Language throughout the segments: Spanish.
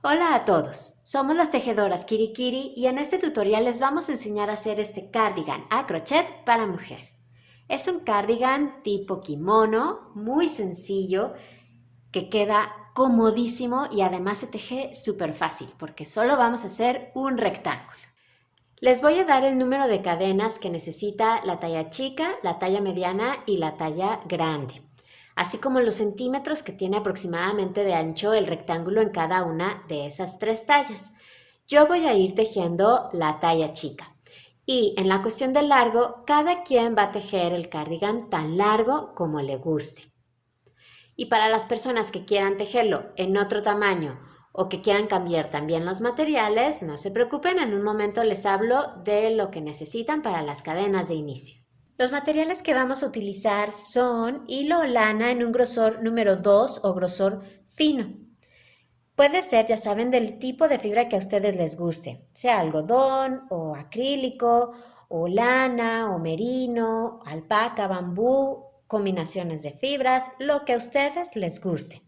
Hola a todos, somos las tejedoras Kirikiri y en este tutorial les vamos a enseñar a hacer este cardigan a crochet para mujer. Es un cardigan tipo kimono, muy sencillo, que queda comodísimo y además se teje súper fácil porque solo vamos a hacer un rectángulo. Les voy a dar el número de cadenas que necesita la talla chica, la talla mediana y la talla grande, así como los centímetros que tiene aproximadamente de ancho el rectángulo en cada una de esas tres tallas. Yo voy a ir tejiendo la talla chica y en la cuestión del largo, cada quien va a tejer el cardigan tan largo como le guste. Y para las personas que quieran tejerlo en otro tamaño o que quieran cambiar también los materiales, no se preocupen, en un momento les hablo de lo que necesitan para las cadenas de inicio. Los materiales que vamos a utilizar son hilo o lana en un grosor número 2 o grosor fino. Puede ser, ya saben, del tipo de fibra que a ustedes les guste, sea algodón o acrílico o lana o merino, alpaca, bambú, combinaciones de fibras, lo que a ustedes les guste.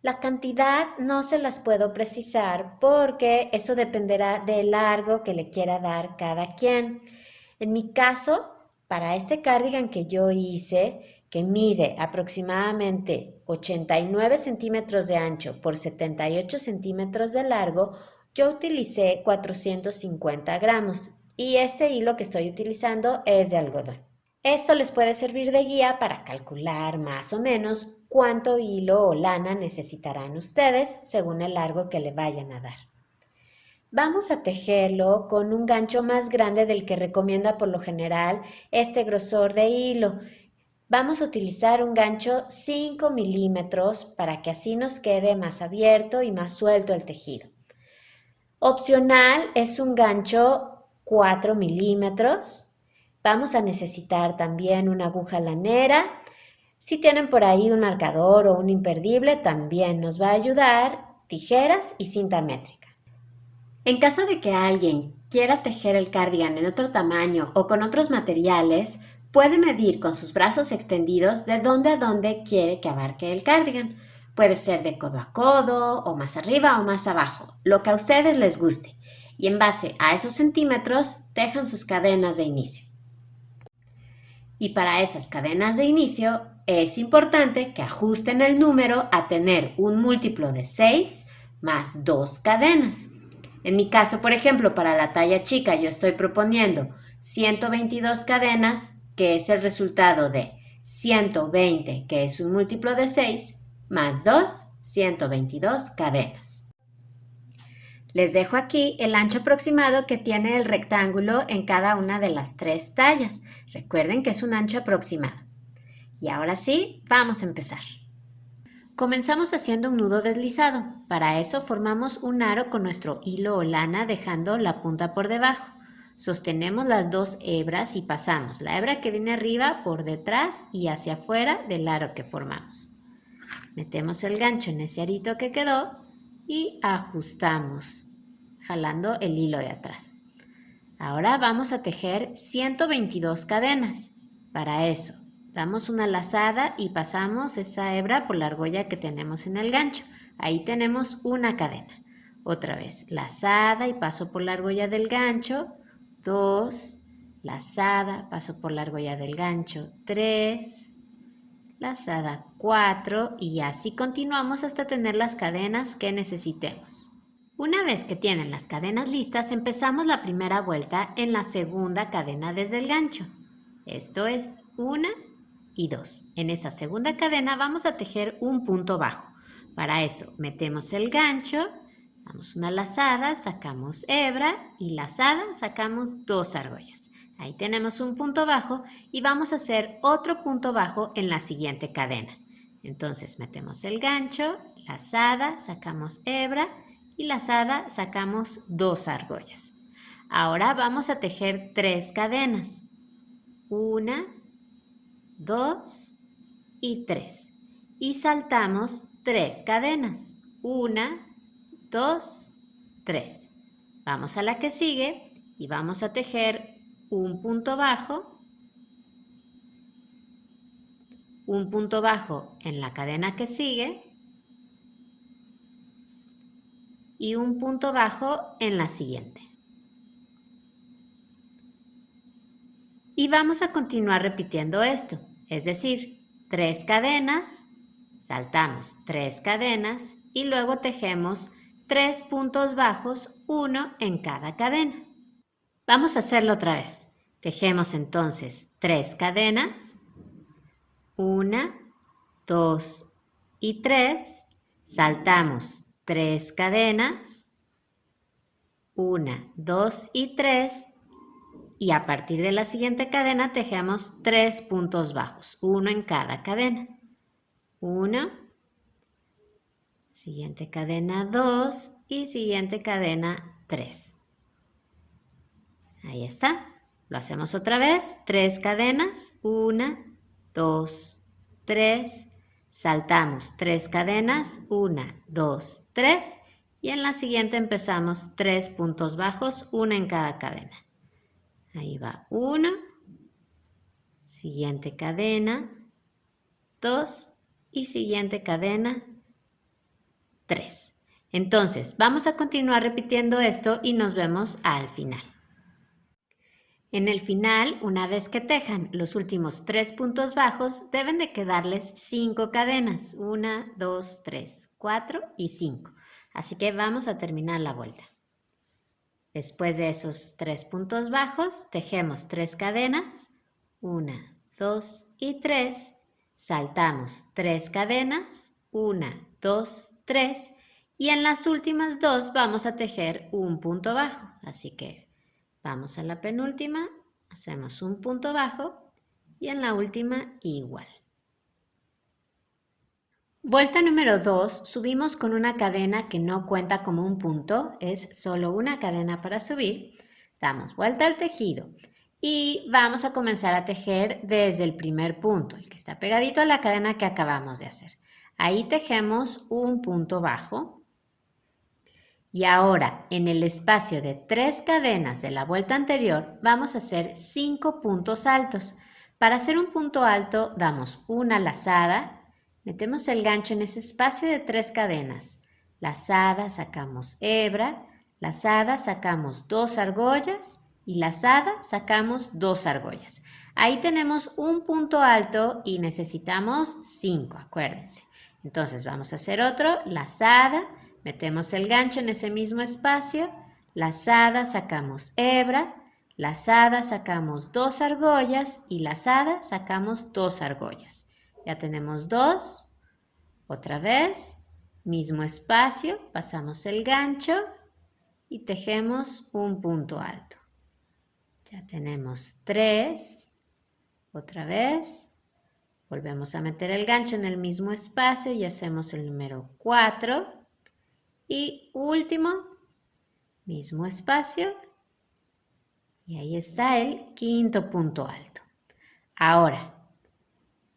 La cantidad no se las puedo precisar porque eso dependerá del largo que le quiera dar cada quien. En mi caso, para este cardigan que yo hice, que mide aproximadamente 89 centímetros de ancho por 78 centímetros de largo, yo utilicé 450 gramos y este hilo que estoy utilizando es de algodón. Esto les puede servir de guía para calcular más o menos cuánto hilo o lana necesitarán ustedes según el largo que le vayan a dar. Vamos a tejerlo con un gancho más grande del que recomienda por lo general este grosor de hilo. Vamos a utilizar un gancho 5 milímetros para que así nos quede más abierto y más suelto el tejido. Opcional es un gancho 4 milímetros. Vamos a necesitar también una aguja lanera. Si tienen por ahí un marcador o un imperdible, también nos va a ayudar. Tijeras y cinta métrica. En caso de que alguien quiera tejer el cardigan en otro tamaño o con otros materiales, puede medir con sus brazos extendidos de dónde a dónde quiere que abarque el cardigan. Puede ser de codo a codo, o más arriba o más abajo, lo que a ustedes les guste. Y en base a esos centímetros, tejan sus cadenas de inicio. Y para esas cadenas de inicio, es importante que ajusten el número a tener un múltiplo de 6 más 2 cadenas. En mi caso, por ejemplo, para la talla chica yo estoy proponiendo 122 cadenas, que es el resultado de 120, que es un múltiplo de 6, más 2, 122 cadenas. Les dejo aquí el ancho aproximado que tiene el rectángulo en cada una de las tres tallas. Recuerden que es un ancho aproximado. Y ahora sí, vamos a empezar. Comenzamos haciendo un nudo deslizado. Para eso formamos un aro con nuestro hilo o lana dejando la punta por debajo. Sostenemos las dos hebras y pasamos la hebra que viene arriba por detrás y hacia afuera del aro que formamos. Metemos el gancho en ese arito que quedó y ajustamos, jalando el hilo de atrás. Ahora vamos a tejer 122 cadenas. Para eso, damos una lazada y pasamos esa hebra por la argolla que tenemos en el gancho. Ahí tenemos una cadena. Otra vez, lazada y paso por la argolla del gancho. 2, lazada, paso por la argolla del gancho. 3, lazada 4 y así continuamos hasta tener las cadenas que necesitemos. Una vez que tienen las cadenas listas, empezamos la primera vuelta en la segunda cadena desde el gancho. Esto es 1 y 2. En esa segunda cadena vamos a tejer un punto bajo. Para eso metemos el gancho, damos una lazada, sacamos hebra y lazada, sacamos dos argollas. Ahí tenemos un punto bajo y vamos a hacer otro punto bajo en la siguiente cadena. Entonces metemos el gancho, lazada, sacamos hebra y lazada sacamos dos argollas. Ahora vamos a tejer tres cadenas. 1, 2 y 3. Y saltamos tres cadenas. 1, 2, 3. Vamos a la que sigue y vamos a tejer un punto bajo en la cadena que sigue y un punto bajo en la siguiente. Y vamos a continuar repitiendo esto, es decir, 3 cadenas, saltamos 3 cadenas y luego tejemos 3 puntos bajos, uno en cada cadena. Vamos a hacerlo otra vez. Tejemos entonces 3 cadenas, 1, 2 y 3, saltamos 3 cadenas, 1, 2 y 3, y a partir de la siguiente cadena tejemos 3 puntos bajos, uno en cada cadena. 1, siguiente cadena 2 y siguiente cadena 3. Ahí está. Lo hacemos otra vez, 3 cadenas, 1, 2, 3, saltamos 3 cadenas, 1, 2, 3 y en la siguiente empezamos 3 puntos bajos, una en cada cadena. Ahí va 1, siguiente cadena, 2 y siguiente cadena, 3. Entonces, vamos a continuar repitiendo esto y nos vemos al final. En el final, una vez que tejan los últimos 3 puntos bajos, deben de quedarles 5 cadenas. 1, 2, 3, 4 y 5. Así que vamos a terminar la vuelta. Después de esos 3 puntos bajos, tejemos 3 cadenas. 1, 2 y 3. Saltamos 3 cadenas. 1, 2, 3. Y en las últimas 2 vamos a tejer un punto bajo. Así que vamos a la penúltima, hacemos un punto bajo y en la última igual. Vuelta número 2, subimos con una cadena que no cuenta como un punto, es solo una cadena para subir. Damos vuelta al tejido y vamos a comenzar a tejer desde el primer punto, el que está pegadito a la cadena que acabamos de hacer. Ahí tejemos un punto bajo. Y ahora, en el espacio de 3 cadenas de la vuelta anterior, vamos a hacer 5 puntos altos. Para hacer un punto alto, damos una lazada, metemos el gancho en ese espacio de 3 cadenas. Lazada, sacamos hebra, lazada, sacamos 2 argollas y lazada, sacamos 2 argollas. Ahí tenemos un punto alto y necesitamos 5, acuérdense. Entonces vamos a hacer otro, lazada, metemos el gancho en ese mismo espacio, lazada, sacamos hebra, lazada, sacamos 2 argollas y lazada, sacamos 2 argollas. Ya tenemos 2, otra vez, mismo espacio, pasamos el gancho y tejemos un punto alto. Ya tenemos 3, otra vez, volvemos a meter el gancho en el mismo espacio y hacemos el número 4. Y último, mismo espacio. Y ahí está el quinto punto alto. Ahora,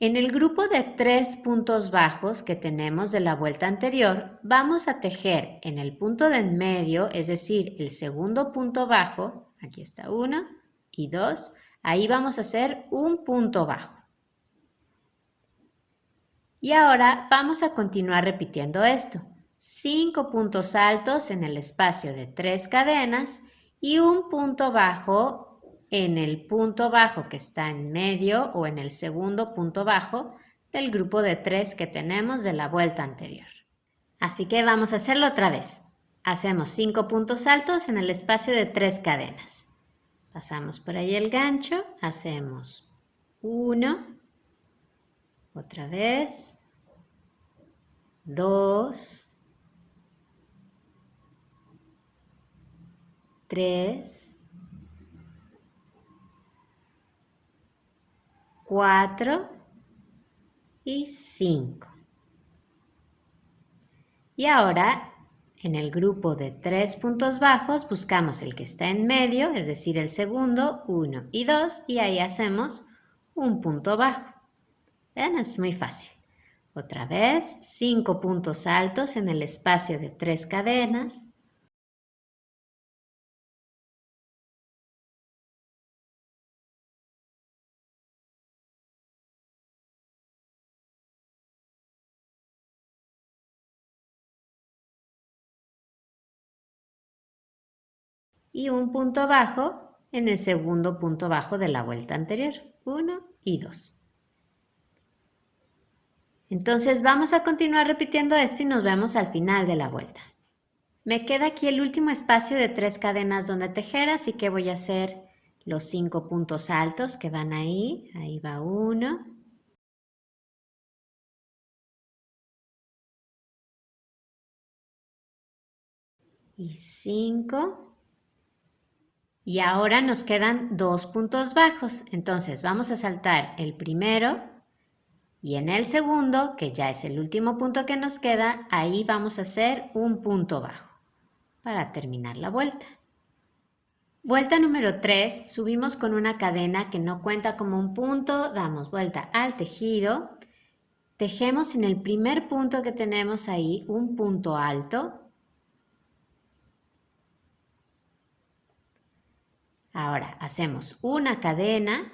en el grupo de 3 puntos bajos que tenemos de la vuelta anterior, vamos a tejer en el punto de en medio, es decir, el segundo punto bajo, aquí está 1 y 2, ahí vamos a hacer un punto bajo. Y ahora vamos a continuar repitiendo esto. 5 puntos altos en el espacio de 3 cadenas y un punto bajo en el punto bajo que está en medio o en el segundo punto bajo del grupo de 3 que tenemos de la vuelta anterior. Así que vamos a hacerlo otra vez. Hacemos 5 puntos altos en el espacio de 3 cadenas. Pasamos por ahí el gancho, hacemos 1, otra vez, 2, 3, 4 y 5. Y ahora, en el grupo de 3 puntos bajos, buscamos el que está en medio, es decir, el segundo, 1 y 2, y ahí hacemos un punto bajo. ¿Ven? Es muy fácil. Otra vez, 5 puntos altos en el espacio de 3 cadenas. y un punto bajo en el segundo punto bajo de la vuelta anterior. 1 y 2. Entonces vamos a continuar repitiendo esto y nos vemos al final de la vuelta. Me queda aquí el último espacio de 3 cadenas donde tejer, así que voy a hacer los 5 puntos altos que van ahí. Ahí va 1. Y 5. Y ahora nos quedan 2 puntos bajos. Entonces vamos a saltar el primero y en el segundo, que ya es el último punto que nos queda, ahí vamos a hacer un punto bajo para terminar la vuelta. Vuelta número 3, subimos con una cadena que no cuenta como un punto, damos vuelta al tejido, tejemos en el primer punto que tenemos ahí un punto alto. Ahora hacemos una cadena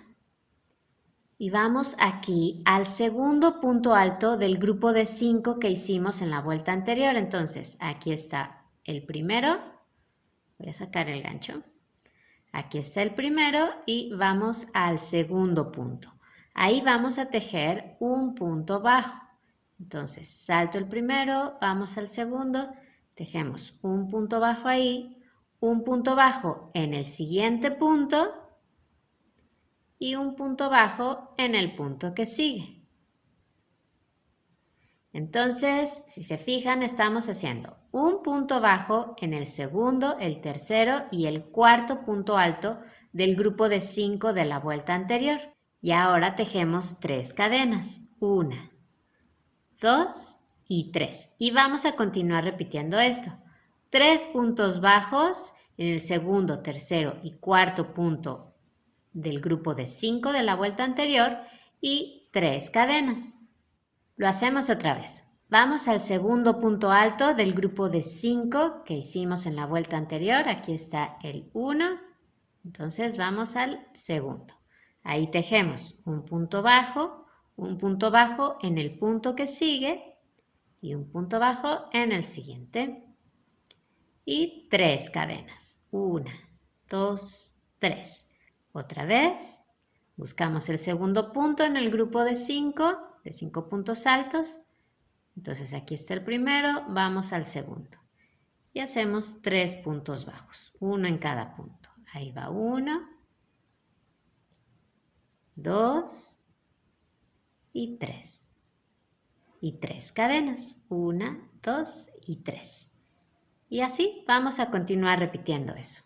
y vamos aquí al segundo punto alto del grupo de 5 que hicimos en la vuelta anterior. Entonces aquí está el primero, voy a sacar el gancho. Aquí está el primero y vamos al segundo punto. Ahí vamos a tejer un punto bajo. Entonces salto el primero, vamos al segundo, tejemos un punto bajo ahí, un punto bajo en el siguiente punto y un punto bajo en el punto que sigue. Entonces, si se fijan, estamos haciendo un punto bajo en el segundo, el tercero y el cuarto punto alto del grupo de 5 de la vuelta anterior. Y ahora tejemos 3 cadenas. 1, 2 y 3. Y vamos a continuar repitiendo esto. 3 puntos bajos en el segundo, tercero y cuarto punto del grupo de 5 de la vuelta anterior y 3 cadenas. Lo hacemos otra vez. Vamos al segundo punto alto del grupo de 5 que hicimos en la vuelta anterior. Aquí está el 1. Entonces vamos al segundo. Ahí tejemos un punto bajo en el punto que sigue y un punto bajo en el siguiente. Y 3 cadenas. 1, 2, 3. Otra vez. Buscamos el segundo punto en el grupo de 5 puntos altos. Entonces aquí está el primero, vamos al segundo. Y hacemos 3 puntos bajos, uno en cada punto. Ahí va 1, 2 y 3. Y 3 cadenas, 1, 2 y 3. Y así vamos a continuar repitiendo eso.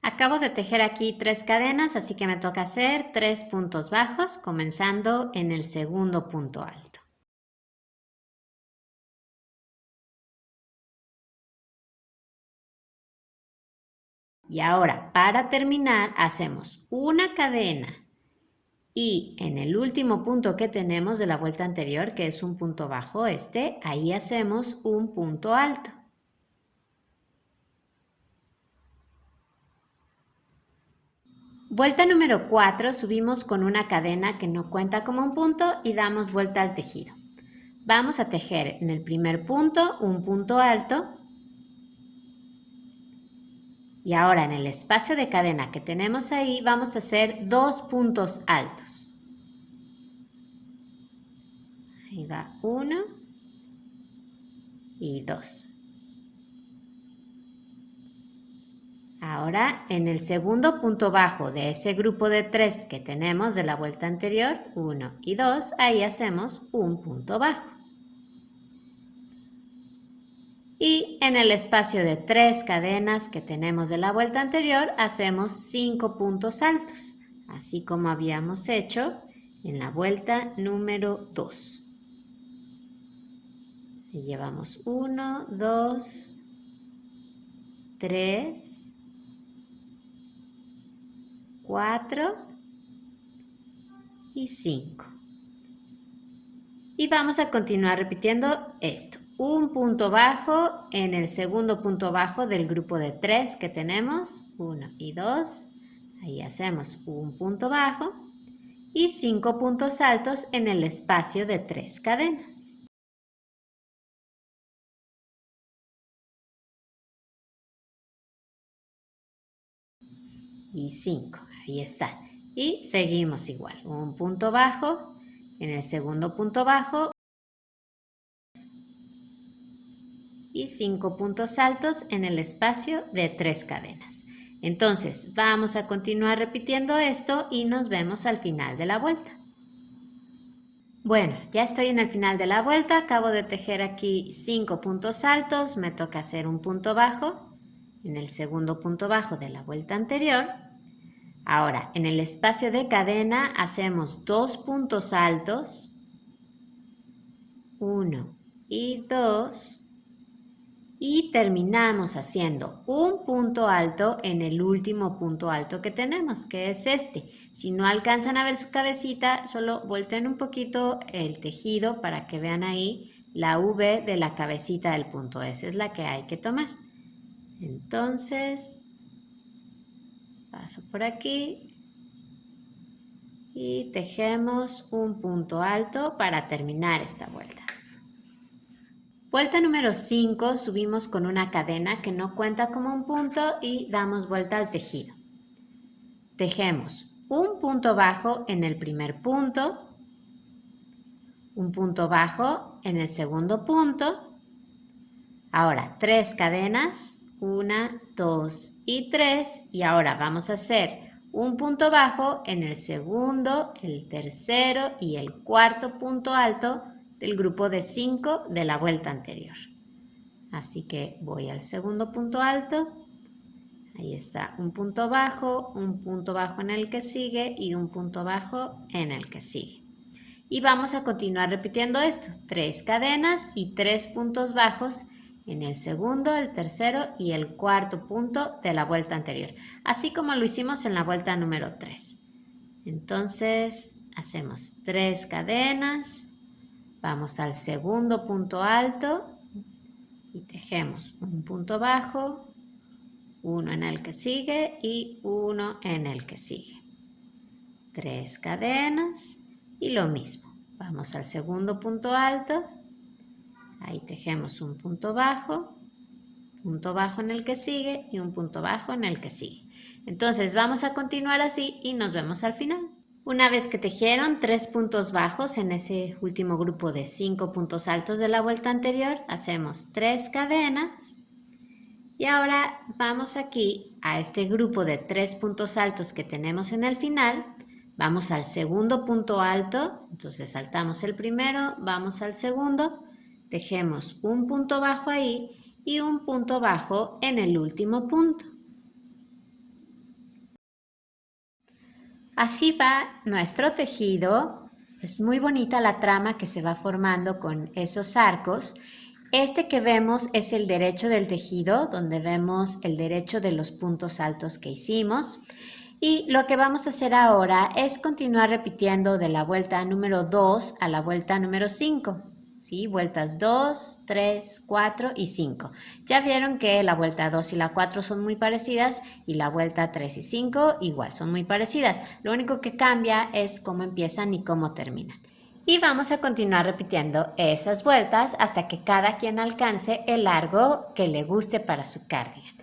Acabo de tejer aquí 3 cadenas, así que me toca hacer 3 puntos bajos, comenzando en el segundo punto alto. Y ahora, para terminar, hacemos una cadena y en el último punto que tenemos de la vuelta anterior, que es un punto bajo ahí hacemos un punto alto. Vuelta número 4, subimos con una cadena que no cuenta como un punto y damos vuelta al tejido. Vamos a tejer en el primer punto un punto alto y ahora en el espacio de cadena que tenemos ahí vamos a hacer 2 puntos altos. Ahí va 1 y 2. Ahora, en el segundo punto bajo de ese grupo de 3 que tenemos de la vuelta anterior, 1 y 2, ahí hacemos un punto bajo. Y en el espacio de 3 cadenas que tenemos de la vuelta anterior, hacemos 5 puntos altos, así como habíamos hecho en la vuelta número 2. Y llevamos 1, 2, 3, 4 y 5. Y vamos a continuar repitiendo esto. Un punto bajo en el segundo punto bajo del grupo de 3 que tenemos. 1 y 2. Ahí hacemos un punto bajo. Y 5 puntos altos en el espacio de 3 cadenas. y 5. Ahí está. Y seguimos igual. Un punto bajo, en el segundo punto bajo y 5 puntos altos en el espacio de 3 cadenas. Entonces vamos a continuar repitiendo esto y nos vemos al final de la vuelta. Bueno, ya estoy en el final de la vuelta, acabo de tejer aquí 5 puntos altos, me toca hacer un punto bajo en el segundo punto bajo de la vuelta anterior. Ahora, en el espacio de cadena hacemos 2 puntos altos, 1 y 2, y terminamos haciendo un punto alto en el último punto alto que tenemos, que es este. Si no alcanzan a ver su cabecita, solo volteen un poquito el tejido para que vean ahí la V de la cabecita del punto. Esa es la que hay que tomar. Entonces, paso por aquí y tejemos un punto alto para terminar esta vuelta. Vuelta número 5, subimos con una cadena que no cuenta como un punto y damos vuelta al tejido. Tejemos un punto bajo en el primer punto, un punto bajo en el segundo punto. Ahora 3 cadenas, 1, 2 y 3, y ahora vamos a hacer un punto bajo en el segundo, el tercero y el cuarto punto alto del grupo de 5 de la vuelta anterior. Así que voy al segundo punto alto, ahí está un punto bajo en el que sigue y un punto bajo en el que sigue. Y vamos a continuar repitiendo esto, 3 cadenas y 3 puntos bajos en el segundo, el tercero y el cuarto punto de la vuelta anterior, así como lo hicimos en la vuelta número 3. Entonces hacemos 3 cadenas, vamos al segundo punto alto y tejemos un punto bajo, uno en el que sigue y uno en el que sigue. 3 cadenas y lo mismo. Vamos al segundo punto alto, ahí tejemos un punto bajo en el que sigue y un punto bajo en el que sigue. Entonces vamos a continuar así y nos vemos al final. Una vez que tejieron 3 puntos bajos en ese último grupo de 5 puntos altos de la vuelta anterior, hacemos 3 cadenas y ahora vamos aquí a este grupo de 3 puntos altos que tenemos en el final. Vamos al segundo punto alto, entonces saltamos el primero, vamos al segundo, tejemos un punto bajo ahí y un punto bajo en el último punto. Así va nuestro tejido. Es muy bonita la trama que se va formando con esos arcos. Este que vemos es el derecho del tejido, donde vemos el derecho de los puntos altos que hicimos. Y lo que vamos a hacer ahora es continuar repitiendo de la vuelta número 2 a la vuelta número 5. ¿Sí? Vueltas 2, 3, 4 y 5. Ya vieron que la vuelta 2 y la 4 son muy parecidas y la vuelta 3 y 5 igual son muy parecidas. Lo único que cambia es cómo empiezan y cómo terminan. Y vamos a continuar repitiendo esas vueltas hasta que cada quien alcance el largo que le guste para su cardigan.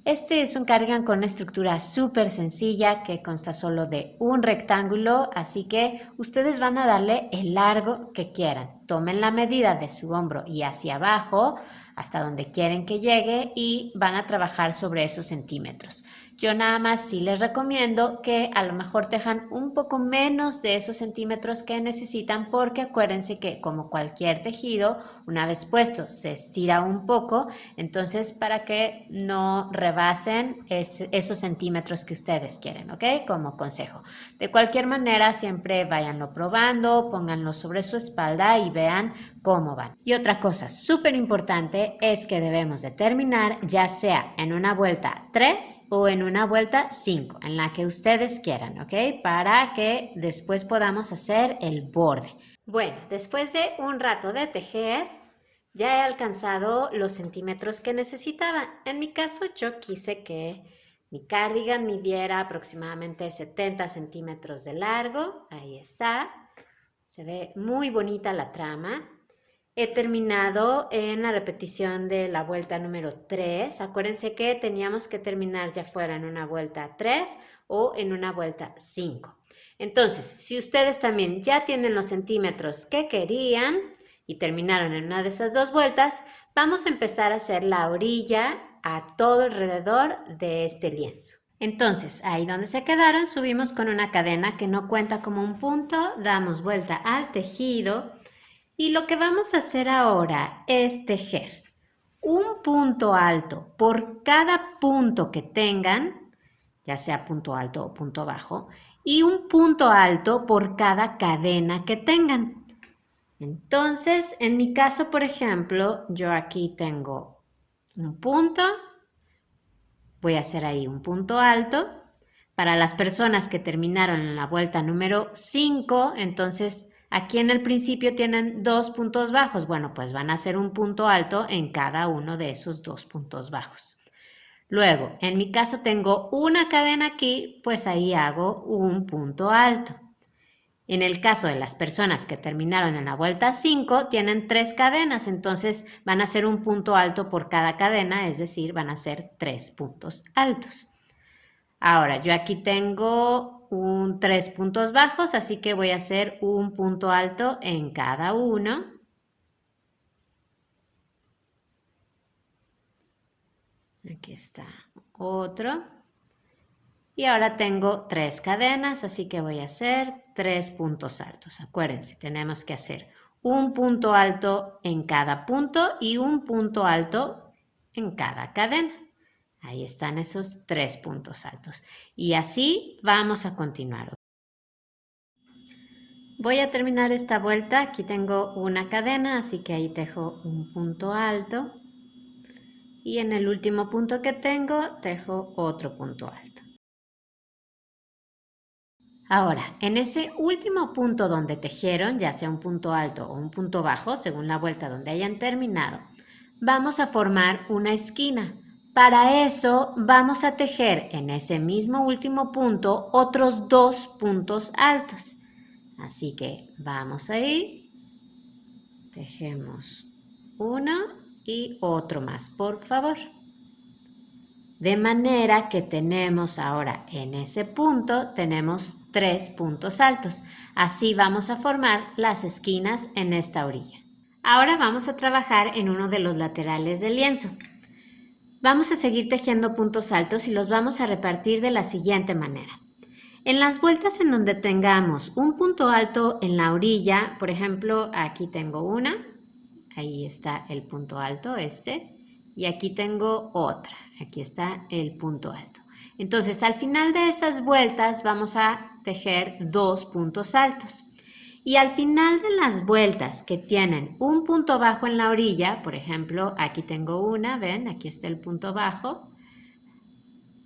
Este es un cardigan con una estructura súper sencilla que consta solo de un rectángulo, así que ustedes van a darle el largo que quieran. Tomen la medida de su hombro y hacia abajo, hasta donde quieren que llegue, y van a trabajar sobre esos centímetros. Yo nada más sí les recomiendo que a lo mejor tejan un poco menos de esos centímetros que necesitan, porque acuérdense que como cualquier tejido, una vez puesto se estira un poco, entonces para que no rebasen esos centímetros que ustedes quieren, ¿ok? Como consejo. De cualquier manera, siempre váyanlo probando, pónganlo sobre su espalda y vean cómo van. Y otra cosa súper importante es que debemos de terminar ya sea en una vuelta 3 o en una vuelta 5, en la que ustedes quieran, ¿ok? Para que después podamos hacer el borde. Bueno, después de un rato de tejer, ya he alcanzado los centímetros que necesitaba. En mi caso, yo quise que mi cardigan midiera aproximadamente 70 centímetros de largo. Ahí está. Se ve muy bonita la trama. He terminado en la repetición de la vuelta número 3. Acuérdense que teníamos que terminar ya fuera en una vuelta 3 o en una vuelta 5. Entonces, si ustedes también ya tienen los centímetros que querían y terminaron en una de esas dos vueltas, vamos a empezar a hacer la orilla a todo alrededor de este lienzo. Entonces, ahí donde se quedaron, subimos con una cadena que no cuenta como un punto, damos vuelta al tejido y lo que vamos a hacer ahora es tejer un punto alto por cada punto que tengan, ya sea punto alto o punto bajo, y un punto alto por cada cadena que tengan. Entonces, en mi caso, por ejemplo, yo aquí tengo un punto, voy a hacer ahí un punto alto. Para las personas que terminaron en la vuelta número 5, entonces aquí en el principio tienen 2 puntos bajos. Bueno, pues van a hacer un punto alto en cada uno de esos 2 puntos bajos. Luego, en mi caso tengo una cadena aquí, pues ahí hago un punto alto. En el caso de las personas que terminaron en la vuelta 5, tienen 3 cadenas, entonces van a hacer un punto alto por cada cadena, es decir, van a ser 3 puntos altos. Ahora, yo aquí tengo 3 puntos bajos, así que voy a hacer un punto alto en cada uno. Aquí está otro. Y ahora tengo 3 cadenas, así que voy a hacer 3 puntos altos. Acuérdense, tenemos que hacer un punto alto en cada punto y un punto alto en cada cadena. Ahí están esos 3 puntos altos. Y así vamos a continuar. Voy a terminar esta vuelta. Aquí tengo una cadena, así que ahí tejo un punto alto. Y en el último punto que tengo, tejo otro punto alto. Ahora, en ese último punto donde tejieron, ya sea un punto alto o un punto bajo, según la vuelta donde hayan terminado, vamos a formar una esquina. Para eso vamos a tejer en ese mismo último punto otros 2 puntos altos. Así que vamos ahí, tejemos uno y otro más, por favor. De manera que tenemos ahora en ese punto, tenemos 3 puntos altos. Así vamos a formar las esquinas en esta orilla. Ahora vamos a trabajar en uno de los laterales del lienzo. Vamos a seguir tejiendo puntos altos y los vamos a repartir de la siguiente manera. En las vueltas en donde tengamos un punto alto en la orilla, por ejemplo, aquí tengo una, ahí está el punto alto y aquí tengo otra, aquí está el punto alto. Entonces, al final de esas vueltas vamos a tejer 2 puntos altos. Y al final de las vueltas que tienen un punto bajo en la orilla, por ejemplo, aquí tengo una, ven, aquí está el punto bajo,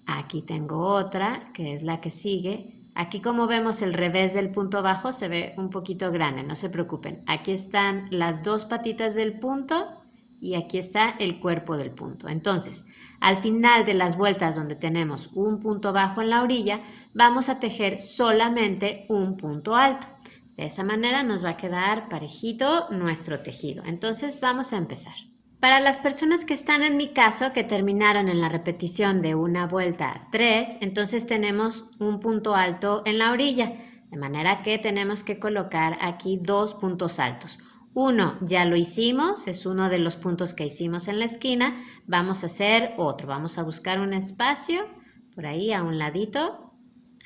aquí tengo otra, que es la que sigue. Aquí como vemos el revés del punto bajo se ve un poquito grande, no se preocupen. Aquí están las 2 patitas del punto y aquí está el cuerpo del punto. Entonces, al final de las vueltas donde tenemos un punto bajo en la orilla, vamos a tejer solamente un punto alto. De esa manera nos va a quedar parejito nuestro tejido. Entonces, vamos a empezar. Para las personas que están en mi caso, que terminaron en la repetición de una vuelta 3, entonces tenemos un punto alto en la orilla, de manera que tenemos que colocar aquí 2 puntos altos. Uno ya lo hicimos, es uno de los puntos que hicimos en la esquina. Vamos a hacer otro, vamos a buscar un espacio por ahí a un ladito,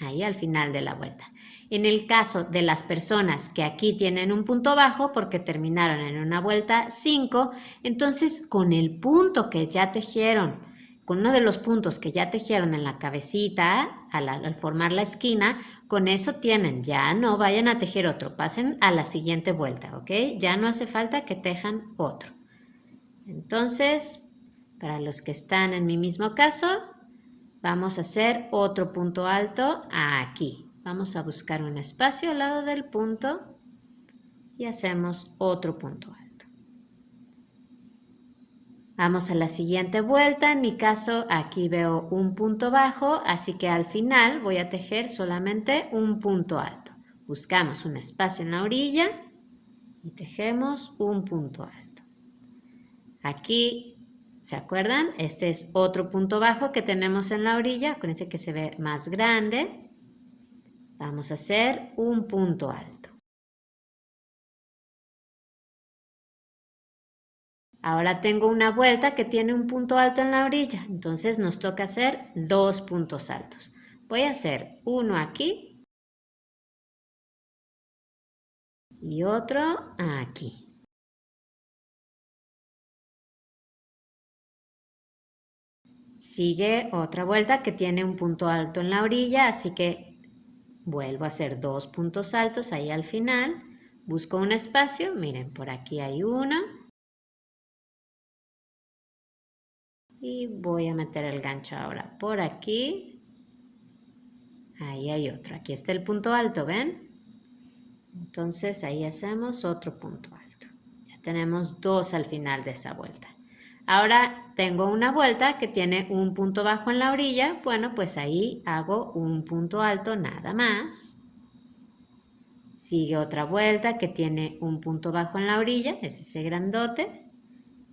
ahí al final de la vuelta. En el caso de las personas que aquí tienen un punto bajo porque terminaron en una vuelta 5, entonces con el punto que ya tejieron, con uno de los puntos que ya tejieron en la cabecita al formar la esquina, con eso tienen, ya no vayan a tejer otro, pasen a la siguiente vuelta, ¿ok? Ya no hace falta que tejan otro. Entonces, para los que están en mi mismo caso, vamos a hacer otro punto alto aquí. Vamos a buscar un espacio al lado del punto y hacemos otro punto alto. Vamos a la siguiente vuelta. En mi caso, aquí veo un punto bajo, así que al final voy a tejer solamente un punto alto. Buscamos un espacio en la orilla y tejemos un punto alto. Aquí, ¿se acuerdan? Este es otro punto bajo que tenemos en la orilla. Acuérdense que se ve más grande. Vamos a hacer un punto alto. Ahora tengo una vuelta que tiene un punto alto en la orilla, entonces nos toca hacer dos puntos altos. Voy a hacer uno aquí y otro aquí. Sigue otra vuelta que tiene un punto alto en la orilla, así que vuelvo a hacer dos puntos altos ahí al final. Busco un espacio, miren, por aquí hay uno. Y voy a meter el gancho ahora por aquí. Ahí hay otro. Aquí está el punto alto, ¿ven? Entonces ahí hacemos otro punto alto. Ya tenemos dos al final de esa vuelta. Ahora tengo una vuelta que tiene un punto bajo en la orilla. Bueno, pues ahí hago un punto alto nada más. Sigue otra vuelta que tiene un punto bajo en la orilla, es ese grandote.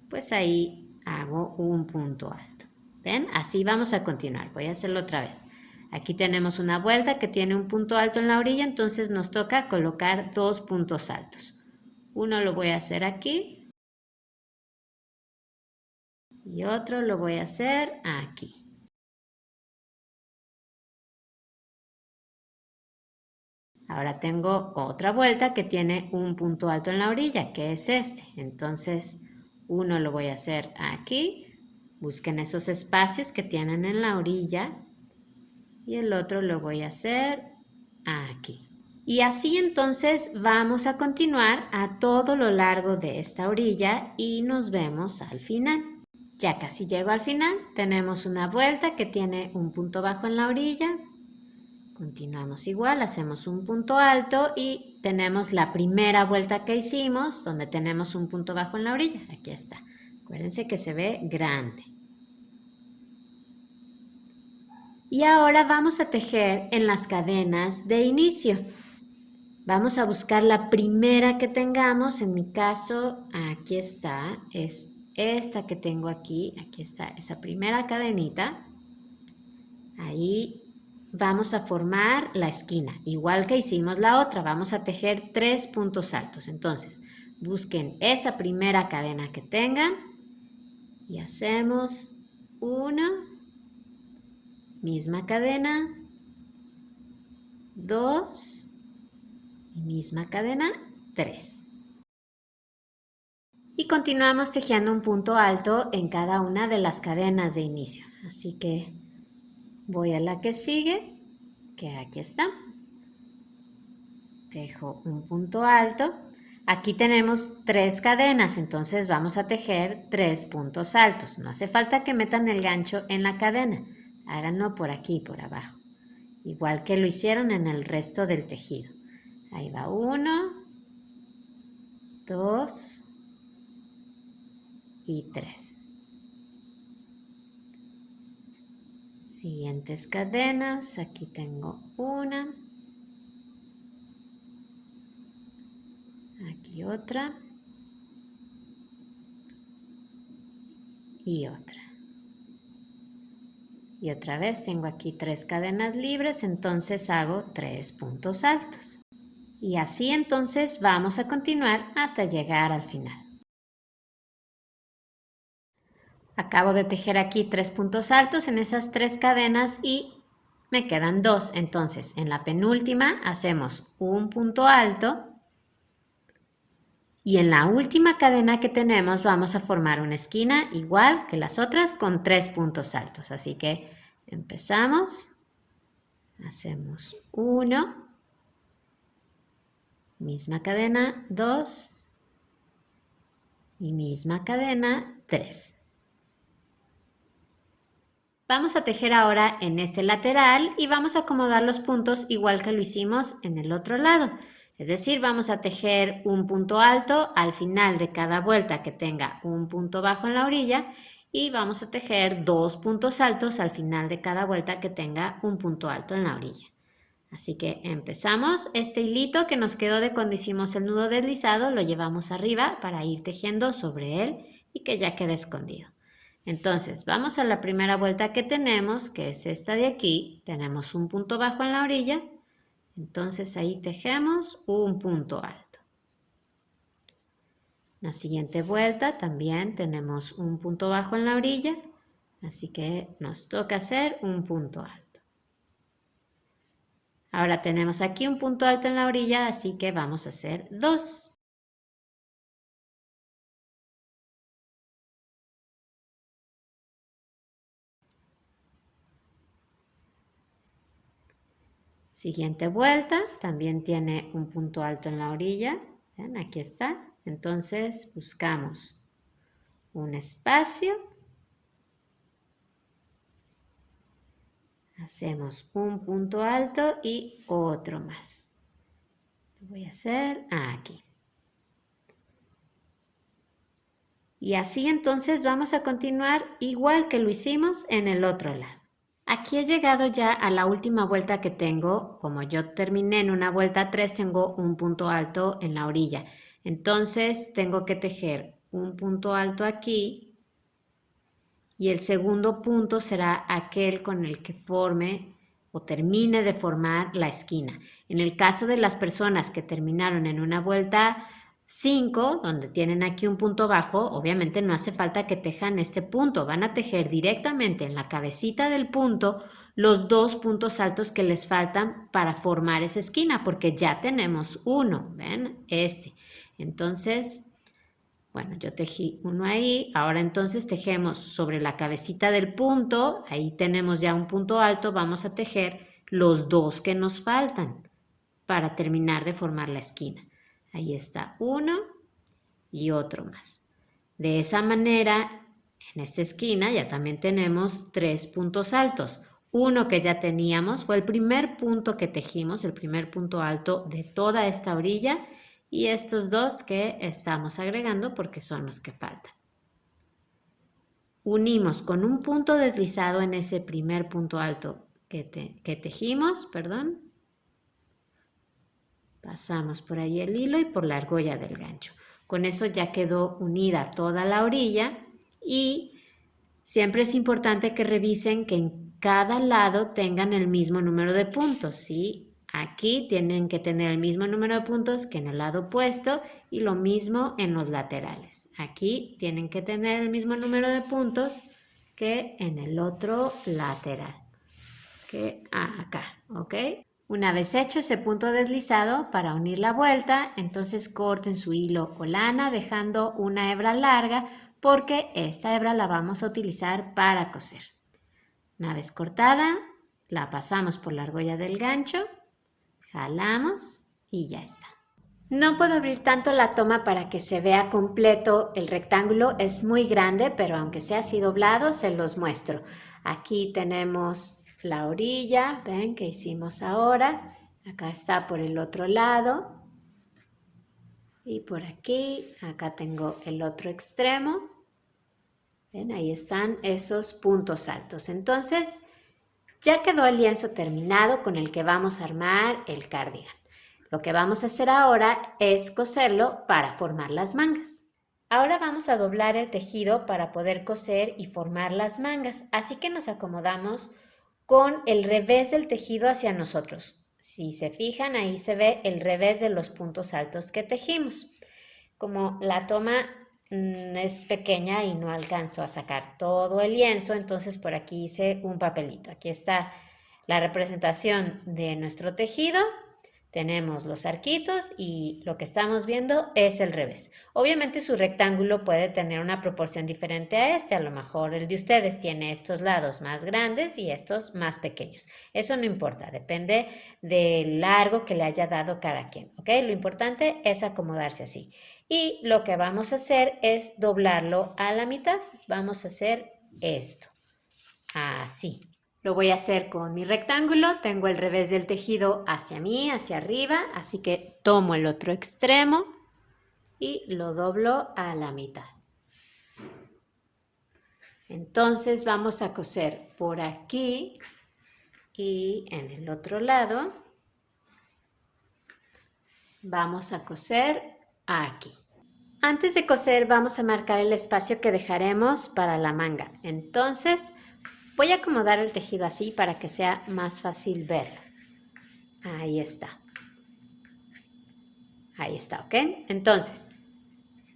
Pues ahí hago un punto alto. ¿Ven? Así vamos a continuar. Voy a hacerlo otra vez. Aquí tenemos una vuelta que tiene un punto alto en la orilla, entonces nos toca colocar dos puntos altos. Uno lo voy a hacer aquí y otro lo voy a hacer aquí. Ahora tengo otra vuelta que tiene un punto alto en la orilla, que es este. Entonces, uno lo voy a hacer aquí. Busquen esos espacios que tienen en la orilla. Y el otro lo voy a hacer aquí. Y así entonces vamos a continuar a todo lo largo de esta orilla y nos vemos al final. Ya casi llego al final, tenemos una vuelta que tiene un punto bajo en la orilla. Continuamos igual, hacemos un punto alto y tenemos la primera vuelta que hicimos donde tenemos un punto bajo en la orilla. Aquí está. Acuérdense que se ve grande. Y ahora vamos a tejer en las cadenas de inicio. Vamos a buscar la primera que tengamos. En mi caso, aquí está. Es esta que tengo aquí. Aquí está esa primera cadenita. Ahí vamos a formar la esquina. Igual que hicimos la otra, vamos a tejer 3 puntos altos. Entonces, busquen esa primera cadena que tengan y hacemos una. Misma cadena, 2 y misma cadena, 3. Y continuamos tejiendo un punto alto en cada una de las cadenas de inicio. Así que voy a la que sigue, que aquí está. Tejo un punto alto. Aquí tenemos 3 cadenas, entonces vamos a tejer 3 puntos altos. No hace falta que metan el gancho en la cadena. Háganlo por aquí, por abajo. Igual que lo hicieron en el resto del tejido. Ahí va 1, 2 y 3. Siguientes cadenas, aquí tengo una, aquí otra y otra. Y otra vez tengo aquí 3 cadenas libres, entonces hago 3 puntos altos. Y así entonces vamos a continuar hasta llegar al final. Acabo de tejer aquí 3 puntos altos en esas 3 cadenas y me quedan 2. Entonces, en la penúltima hacemos un punto alto y en la última cadena que tenemos vamos a formar una esquina igual que las otras con 3 puntos altos. Así que empezamos, hacemos 1, misma cadena 2 y misma cadena 3. Vamos a tejer ahora en este lateral y vamos a acomodar los puntos igual que lo hicimos en el otro lado. Es decir, vamos a tejer un punto alto al final de cada vuelta que tenga un punto bajo en la orilla y vamos a tejer 2 puntos altos al final de cada vuelta que tenga un punto alto en la orilla. Así que empezamos. Este hilito que nos quedó de cuando hicimos el nudo deslizado lo llevamos arriba para ir tejiendo sobre él y que ya quede escondido. Entonces vamos a la primera vuelta que tenemos, que es esta de aquí. Tenemos un punto bajo en la orilla. Entonces ahí tejemos un punto alto. La siguiente vuelta también tenemos un punto bajo en la orilla, así que nos toca hacer un punto alto. Ahora tenemos aquí un punto alto en la orilla, así que vamos a hacer 2. Siguiente vuelta, también tiene un punto alto en la orilla. ¿Ven? Aquí está. Entonces buscamos un espacio. Hacemos un punto alto y otro más. Lo voy a hacer aquí. Y así entonces vamos a continuar igual que lo hicimos en el otro lado. Aquí he llegado ya a la última vuelta que tengo. Como yo terminé en una vuelta 3, tengo un punto alto en la orilla. Entonces tengo que tejer un punto alto aquí y el segundo punto será aquel con el que forme o termine de formar la esquina. En el caso de las personas que terminaron en una vuelta 5, donde tienen aquí un punto bajo, obviamente no hace falta que tejan este punto. Van a tejer directamente en la cabecita del punto los 2 puntos altos que les faltan para formar esa esquina, porque ya tenemos uno, ¿ven? Entonces, bueno, yo tejí uno ahí, ahora entonces tejemos sobre la cabecita del punto, ahí tenemos ya un punto alto, vamos a tejer los 2 que nos faltan para terminar de formar la esquina. Ahí está uno y otro más. De esa manera, en esta esquina ya también tenemos 3 puntos altos. Uno que ya teníamos fue el primer punto que tejimos, el primer punto alto de toda esta orilla, y estos 2 que estamos agregando porque son los que faltan. Unimos con un punto deslizado en ese primer punto alto que tejimos, pasamos por ahí el hilo y por la argolla del gancho. Con eso ya quedó unida toda la orilla y siempre es importante que revisen que en cada lado tengan el mismo número de puntos, ¿sí? Aquí tienen que tener el mismo número de puntos que en el lado opuesto y lo mismo en los laterales. Aquí tienen que tener el mismo número de puntos que en el otro lateral, que acá, ¿ok? Una vez hecho ese punto deslizado, para unir la vuelta, entonces corten su hilo o lana dejando una hebra larga porque esta hebra la vamos a utilizar para coser. Una vez cortada, la pasamos por la argolla del gancho, jalamos y ya está. No puedo abrir tanto la toma para que se vea completo el rectángulo, es muy grande, pero aunque sea así doblado, se los muestro. Aquí tenemos la orilla, ven que hicimos ahora, acá está por el otro lado y por aquí, acá tengo el otro extremo. Ven, ahí están esos puntos altos. Entonces, ya quedó el lienzo terminado con el que vamos a armar el cardigan. Lo que vamos a hacer ahora es coserlo para formar las mangas. Ahora vamos a doblar el tejido para poder coser y formar las mangas, así que nos acomodamos con el revés del tejido hacia nosotros. Si se fijan, ahí se ve el revés de los puntos altos que tejimos. Como la toma es pequeña y no alcanzo a sacar todo el lienzo, entonces por aquí hice un papelito. Aquí está la representación de nuestro tejido. Tenemos los arquitos y lo que estamos viendo es el revés. Obviamente su rectángulo puede tener una proporción diferente a este. A lo mejor el de ustedes tiene estos lados más grandes y estos más pequeños. Eso no importa, depende del largo que le haya dado cada quien. ¿Ok? Lo importante es acomodarse así. Y lo que vamos a hacer es doblarlo a la mitad. Vamos a hacer esto. Así. Lo voy a hacer con mi rectángulo, tengo el revés del tejido hacia mí, hacia arriba, así que tomo el otro extremo y lo doblo a la mitad. Entonces vamos a coser por aquí y en el otro lado Vamos a coser aquí. Antes de coser vamos a marcar el espacio que dejaremos para la manga. Entonces voy a acomodar el tejido así para que sea más fácil verlo. Ahí está. Ahí está, ¿ok? Entonces,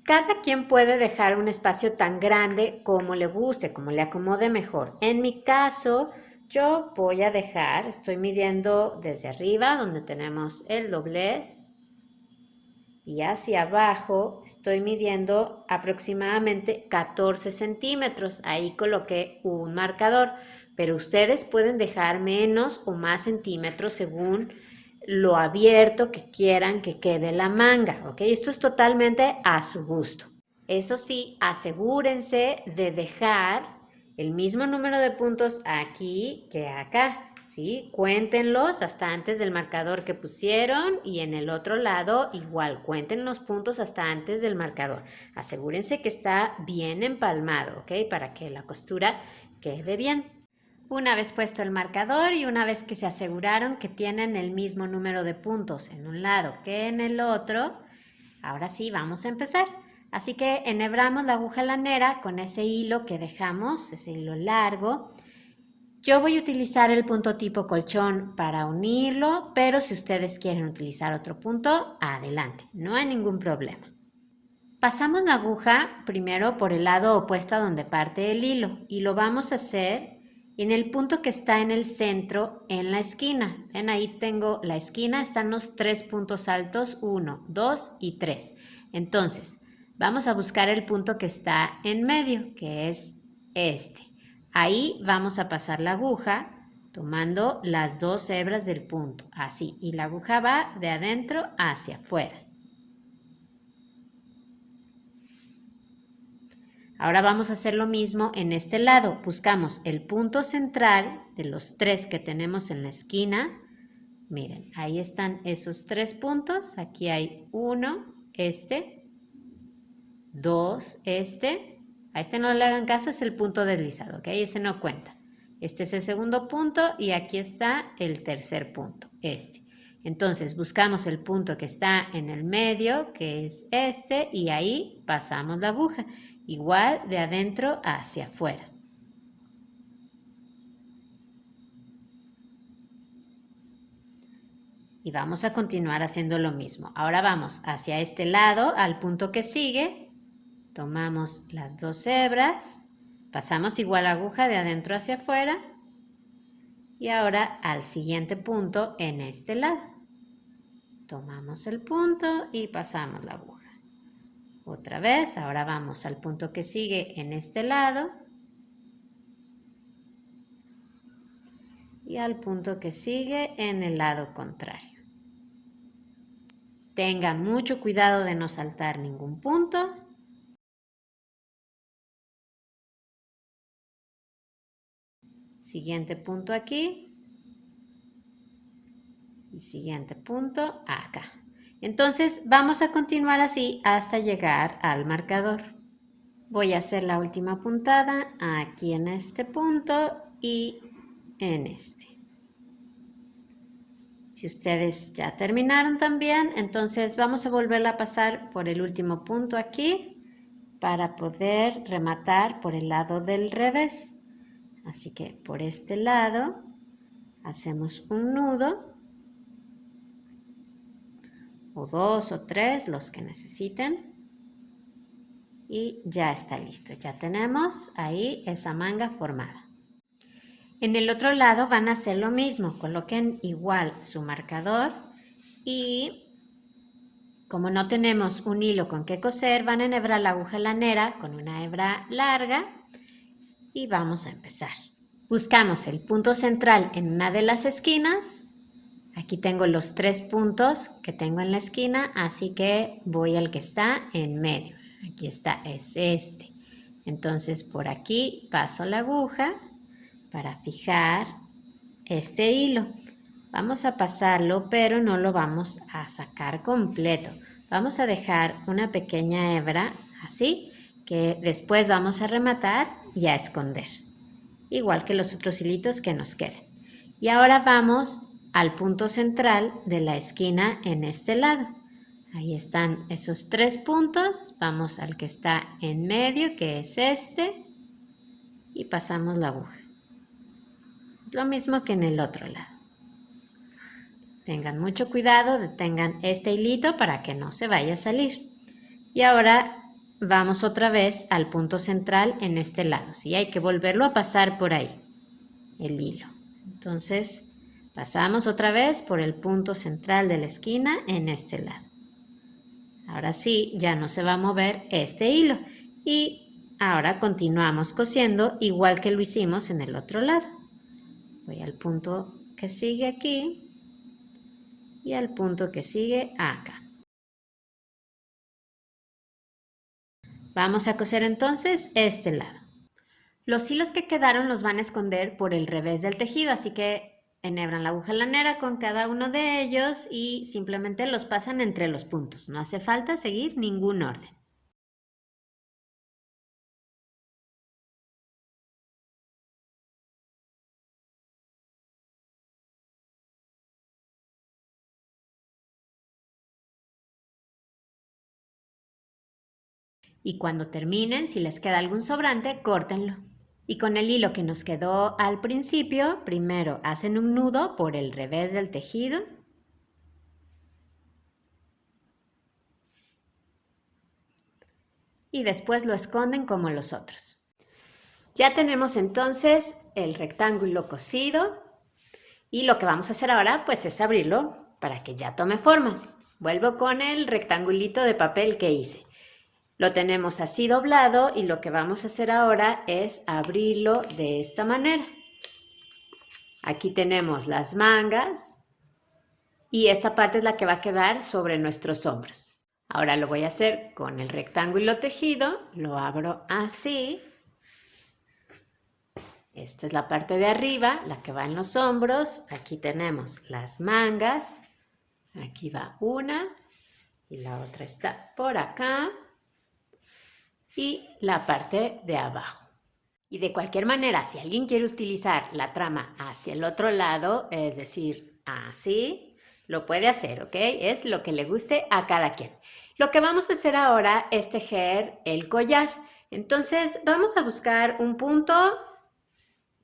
cada quien puede dejar un espacio tan grande como le guste, como le acomode mejor. En mi caso, yo voy a dejar, estoy midiendo desde arriba, donde tenemos el doblez, y hacia abajo estoy midiendo aproximadamente 14 centímetros. Ahí coloqué un marcador, pero ustedes pueden dejar menos o más centímetros según lo abierto que quieran que quede la manga, ¿ok? Esto es totalmente a su gusto. Eso sí, asegúrense de dejar el mismo número de puntos aquí que acá, ¿sí? Cuéntenlos hasta antes del marcador que pusieron y en el otro lado igual, cuenten los puntos hasta antes del marcador. Asegúrense que está bien empalmado, ¿ok? Para que la costura quede bien. Una vez puesto el marcador y una vez que se aseguraron que tienen el mismo número de puntos en un lado que en el otro, ahora sí vamos a empezar. Así que enhebramos la aguja lanera con ese hilo que dejamos, ese hilo largo. Yo voy a utilizar el punto tipo colchón para unirlo, pero si ustedes quieren utilizar otro punto, adelante, no hay ningún problema. Pasamos la aguja primero por el lado opuesto a donde parte el hilo y lo vamos a hacer en el punto que está en el centro, en la esquina. Ven, ahí tengo la esquina, están los 3 puntos altos, 1, 2 y 3. Entonces, vamos a buscar el punto que está en medio, que es este. Ahí vamos a pasar la aguja tomando las 2 hebras del punto, así, y la aguja va de adentro hacia afuera. Ahora vamos a hacer lo mismo en este lado. Buscamos el punto central de los 3 que tenemos en la esquina. Miren, ahí están esos 3 puntos. Aquí hay 1, este, 2, este. A este no le hagan caso, es el punto deslizado, ¿ok? Ese no cuenta. Este es el segundo punto y aquí está el tercer punto, este. Entonces buscamos el punto que está en el medio, que es este, y ahí pasamos la aguja. Igual de adentro hacia afuera. Y vamos a continuar haciendo lo mismo. Ahora vamos hacia este lado, al punto que sigue. Tomamos las 2 hebras, pasamos igual aguja de adentro hacia afuera. Y ahora al siguiente punto en este lado. Tomamos el punto y pasamos la aguja. Otra vez, ahora vamos al punto que sigue en este lado. Y al punto que sigue en el lado contrario. Tengan mucho cuidado de no saltar ningún punto. Siguiente punto aquí. Y siguiente punto acá. Entonces vamos a continuar así hasta llegar al marcador. Voy a hacer la última puntada aquí en este punto y en este. Si ustedes ya terminaron también, entonces vamos a volverla a pasar por el último punto aquí para poder rematar por el lado del revés. Así que por este lado hacemos un nudo, o 2 o 3, los que necesiten. Y ya está listo, ya tenemos ahí esa manga formada. En el otro lado van a hacer lo mismo, coloquen igual su marcador y como no tenemos un hilo con que coser, van a enhebrar la aguja lanera con una hebra larga y vamos a empezar. Buscamos el punto central en una de las esquinas. Aquí tengo los 3 puntos que tengo en la esquina, así que voy al que está en medio. Aquí está, es este. Entonces por aquí paso la aguja para fijar este hilo. Vamos a pasarlo, pero no lo vamos a sacar completo. Vamos a dejar una pequeña hebra, así, que después vamos a rematar y a esconder. Igual que los otros hilitos que nos queden. Y ahora vamos al punto central de la esquina en este lado. Ahí están esos 3 puntos. Vamos al que está en medio, que es este. Y pasamos la aguja. Es lo mismo que en el otro lado. Tengan mucho cuidado, detengan este hilito para que no se vaya a salir. Y ahora vamos otra vez al punto central en este lado. ¿Sí? Hay que volverlo a pasar por ahí, el hilo. Entonces pasamos otra vez por el punto central de la esquina en este lado. Ahora sí, ya no se va a mover este hilo. Y ahora continuamos cosiendo igual que lo hicimos en el otro lado. Voy al punto que sigue aquí y al punto que sigue acá. Vamos a coser entonces este lado. Los hilos que quedaron los van a esconder por el revés del tejido, así que enhebran la aguja lanera con cada uno de ellos y simplemente los pasan entre los puntos. No hace falta seguir ningún orden. Y cuando terminen, si les queda algún sobrante, córtenlo. Y con el hilo que nos quedó al principio, primero hacen un nudo por el revés del tejido. Y después lo esconden como los otros. Ya tenemos entonces el rectángulo cosido y lo que vamos a hacer ahora pues es abrirlo para que ya tome forma. Vuelvo con el rectangulito de papel que hice. Lo tenemos así doblado y lo que vamos a hacer ahora es abrirlo de esta manera. Aquí tenemos las mangas y esta parte es la que va a quedar sobre nuestros hombros. Ahora lo voy a hacer con el rectángulo tejido, lo abro así. Esta es la parte de arriba, la que va en los hombros. Aquí tenemos las mangas. Aquí va una y la otra está por acá. Y la parte de abajo. Y de cualquier manera, si alguien quiere utilizar la trama hacia el otro lado, es decir, así, lo puede hacer, ¿ok? Es lo que le guste a cada quien. Lo que vamos a hacer ahora es tejer el collar. Entonces, vamos a buscar un punto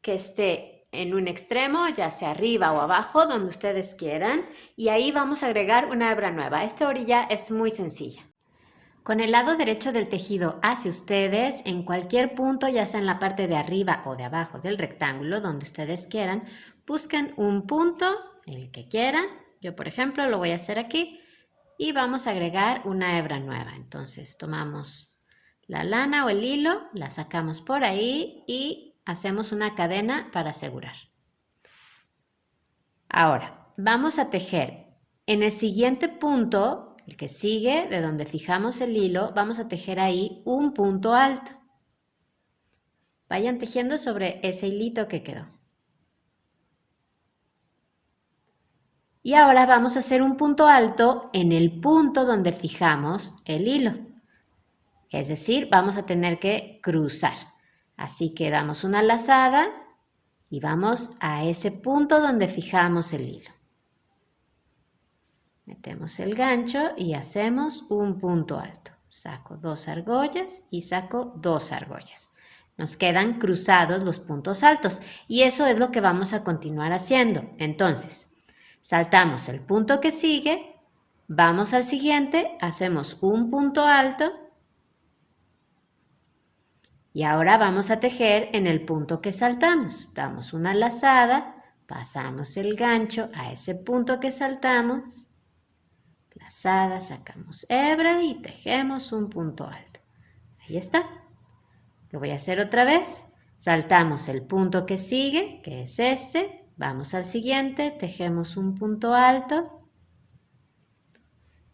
que esté en un extremo, ya sea arriba o abajo, donde ustedes quieran, y ahí vamos a agregar una hebra nueva. Esta orilla es muy sencilla. Con el lado derecho del tejido hacia ustedes, en cualquier punto, ya sea en la parte de arriba o de abajo del rectángulo, donde ustedes quieran, busquen un punto, el que quieran. Yo, por ejemplo, lo voy a hacer aquí y vamos a agregar una hebra nueva. Entonces, tomamos la lana o el hilo, la sacamos por ahí y hacemos una cadena para asegurar. Ahora, vamos a tejer en el siguiente punto, el que sigue, de donde fijamos el hilo, vamos a tejer ahí un punto alto. Vayan tejiendo sobre ese hilito que quedó. Y ahora vamos a hacer un punto alto en el punto donde fijamos el hilo. Es decir, vamos a tener que cruzar. Así que damos una lazada y vamos a ese punto donde fijamos el hilo. Metemos el gancho y hacemos un punto alto. Saco 2 argollas y saco 2 argollas. Nos quedan cruzados los puntos altos y eso es lo que vamos a continuar haciendo. Entonces, saltamos el punto que sigue, vamos al siguiente, hacemos un punto alto y ahora vamos a tejer en el punto que saltamos. Damos una lazada, pasamos el gancho a ese punto que saltamos. Lazada, sacamos hebra y tejemos un punto alto. Ahí está. Lo voy a hacer otra vez. Saltamos el punto que sigue, que es este. Vamos al siguiente, tejemos un punto alto.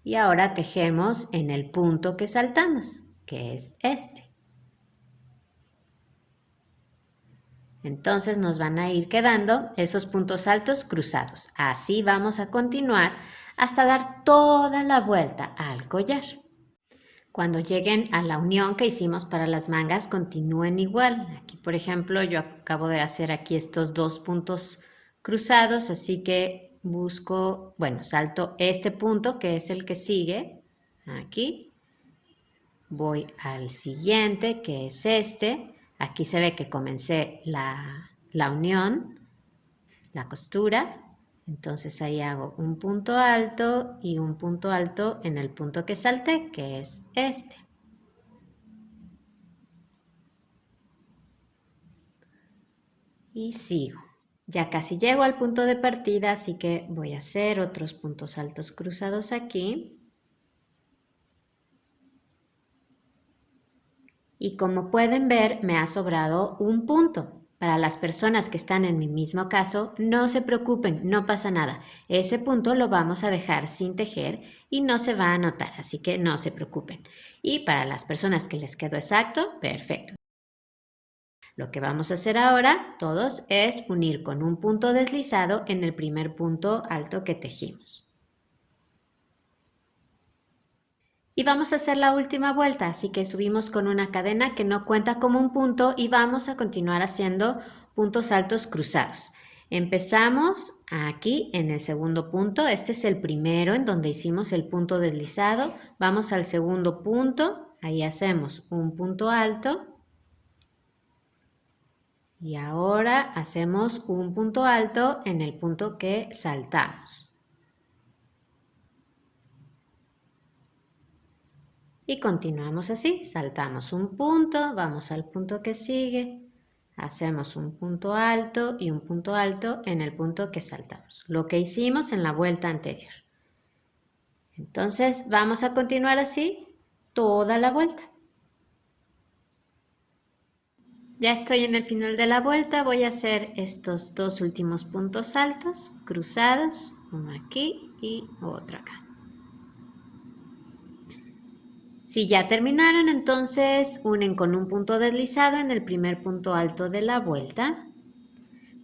Y ahora tejemos en el punto que saltamos, que es este. Entonces nos van a ir quedando esos puntos altos cruzados. Así vamos a continuar hasta dar toda la vuelta al collar. Cuando lleguen a la unión que hicimos para las mangas, continúen igual. Aquí, por ejemplo, yo acabo de hacer aquí estos 2 puntos cruzados, así que busco, bueno, salto este punto que es el que sigue aquí. Voy al siguiente, que es este. Aquí se ve que comencé la unión, la costura. Entonces ahí hago un punto alto y un punto alto en el punto que salté, que es este. Y sigo. Ya casi llego al punto de partida, así que voy a hacer otros puntos altos cruzados aquí. Y como pueden ver, me ha sobrado un punto. Para las personas que están en mi mismo caso, no se preocupen, no pasa nada. Ese punto lo vamos a dejar sin tejer y no se va a notar, así que no se preocupen. Y para las personas que les quedó exacto, perfecto. Lo que vamos a hacer ahora, todos, es unir con un punto deslizado en el primer punto alto que tejimos. Y vamos a hacer la última vuelta, así que subimos con una cadena que no cuenta como un punto y vamos a continuar haciendo puntos altos cruzados. Empezamos aquí en el segundo punto, este es el primero en donde hicimos el punto deslizado. Vamos al segundo punto, ahí hacemos un punto alto. Y ahora hacemos un punto alto en el punto que saltamos. Y continuamos así, saltamos un punto, vamos al punto que sigue, hacemos un punto alto y un punto alto en el punto que saltamos, lo que hicimos en la vuelta anterior. Entonces vamos a continuar así toda la vuelta. Ya estoy en el final de la vuelta, voy a hacer estos dos últimos puntos altos, cruzados, uno aquí y otro acá. Si ya terminaron, entonces unen con un punto deslizado en el primer punto alto de la vuelta.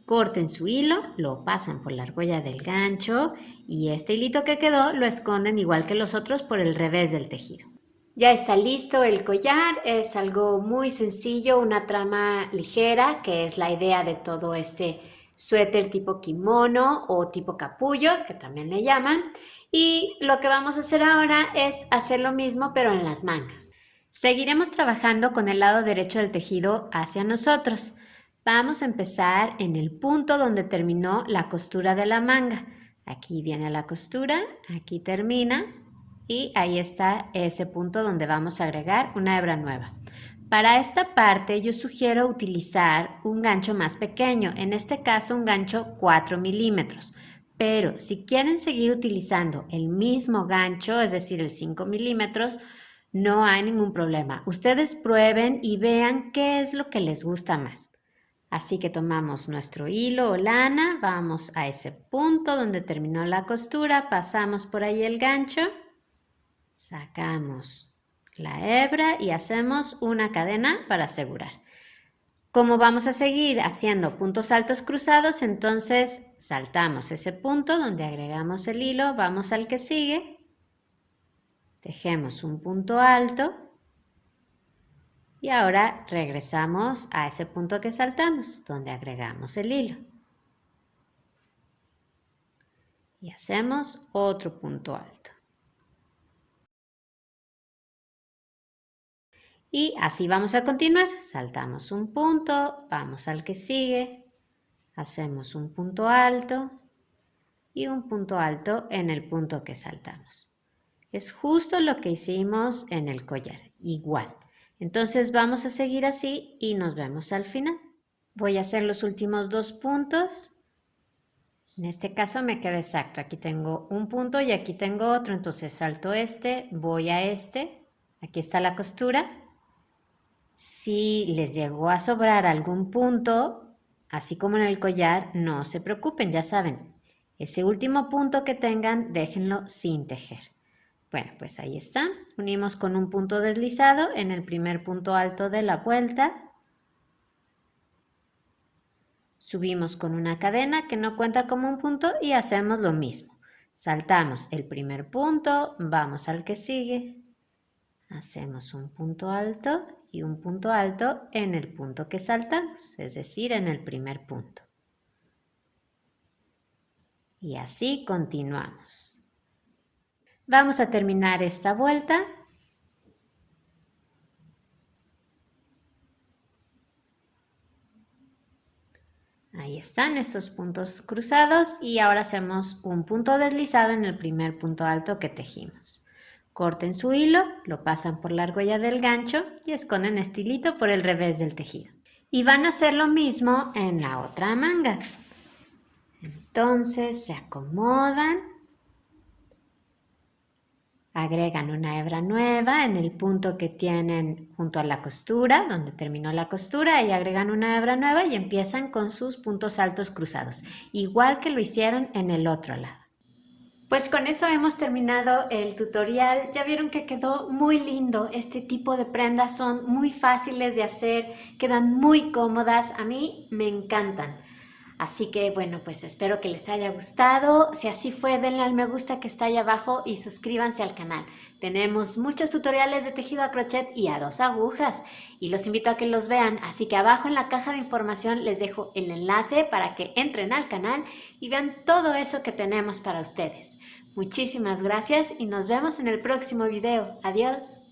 Corten su hilo, lo pasan por la argolla del gancho y este hilito que quedó lo esconden igual que los otros por el revés del tejido. Ya está listo el collar, es algo muy sencillo, una trama ligera, que es la idea de todo este suéter tipo kimono o tipo capullo, que también le llaman. Y lo que vamos a hacer ahora es hacer lo mismo pero en las mangas. Seguiremos trabajando con el lado derecho del tejido hacia nosotros. Vamos a empezar en el punto donde terminó la costura de la manga. Aquí viene la costura, aquí termina y ahí está ese punto donde vamos a agregar una hebra nueva. Para esta parte yo sugiero utilizar un gancho más pequeño, en este caso un gancho 4 milímetros. Pero si quieren seguir utilizando el mismo gancho, es decir, el 5 milímetros, no hay ningún problema. Ustedes prueben y vean qué es lo que les gusta más. Así que tomamos nuestro hilo o lana, vamos a ese punto donde terminó la costura, pasamos por ahí el gancho, sacamos la hebra y hacemos una cadena para asegurar. Como vamos a seguir haciendo puntos altos cruzados, entonces saltamos ese punto donde agregamos el hilo, vamos al que sigue, tejemos un punto alto y ahora regresamos a ese punto que saltamos, donde agregamos el hilo. Y hacemos otro punto alto. Y así vamos a continuar. Saltamos un punto, vamos al que sigue, hacemos un punto alto y un punto alto en el punto que saltamos. Es justo lo que hicimos en el collar, igual. Entonces vamos a seguir así y nos vemos al final. Voy a hacer los últimos dos puntos. En este caso me queda exacto. Aquí tengo un punto y aquí tengo otro. Entonces salto este, voy a este. Aquí está la costura. Si les llegó a sobrar algún punto, así como en el collar, no se preocupen, ya saben. Ese último punto que tengan, déjenlo sin tejer. Bueno, pues ahí está. Unimos con un punto deslizado en el primer punto alto de la vuelta. Subimos con una cadena que no cuenta como un punto y hacemos lo mismo. Saltamos el primer punto, vamos al que sigue, hacemos un punto alto y un punto alto en el punto que saltamos, es decir, en el primer punto. Y así continuamos. Vamos a terminar esta vuelta. Ahí están esos puntos cruzados y ahora hacemos un punto deslizado en el primer punto alto que tejimos. Corten su hilo, lo pasan por la argolla del gancho y esconden este hilito por el revés del tejido. Y van a hacer lo mismo en la otra manga. Entonces se acomodan, agregan una hebra nueva en el punto que tienen junto a la costura, donde terminó la costura, y agregan una hebra nueva y empiezan con sus puntos altos cruzados, igual que lo hicieron en el otro lado. Pues con eso hemos terminado el tutorial. Ya vieron que quedó muy lindo. Este tipo de prendas son muy fáciles de hacer, quedan muy cómodas. A mí me encantan. Así que bueno, pues espero que les haya gustado. Si así fue, denle al me gusta que está ahí abajo y suscríbanse al canal. Tenemos muchos tutoriales de tejido a crochet y a 2 agujas y los invito a que los vean. Así que abajo en la caja de información les dejo el enlace para que entren al canal y vean todo eso que tenemos para ustedes. Muchísimas gracias y nos vemos en el próximo video. Adiós.